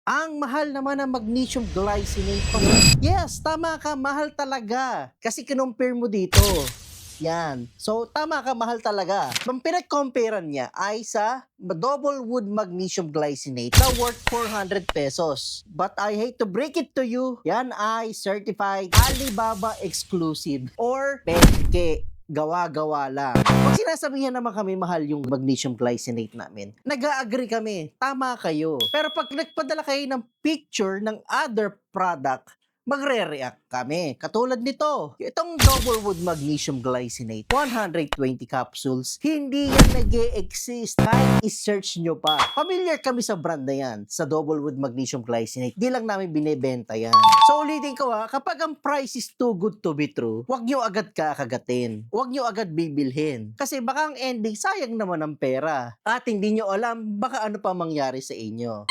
Ang mahal naman ng magnesium glycinate. Yes, tama ka, mahal talaga. Kasi kinumpare mo dito. Yan. So, tama ka, mahal talaga. Ang pinag-comparean niya ay sa double wood magnesium glycinate na worth 400 pesos. But I hate to break it to you, yan ay certified Alibaba exclusive or peke. Gawa-gawa lang. Pag sinasabihan naman kami mahal yung magnesium glycinate namin, nag-a-agree kami, tama kayo. Pero pag nagpadala kayo ng picture ng other product, magre-react kami. Katulad nito, itong double wood magnesium glycinate, 120 capsules, hindi yan nag exist kahit i-search nyo pa. Familiar kami sa brand na yan, sa double wood magnesium glycinate. Di lang namin binebenta yan. So ulitin ko kapag ang price is too good to be true, huwag nyo agad kakagatin. Huwag nyo agad bibilhin. Kasi baka ang ending, sayang naman ang pera. At hindi nyo alam, baka ano pa mangyari sa inyo.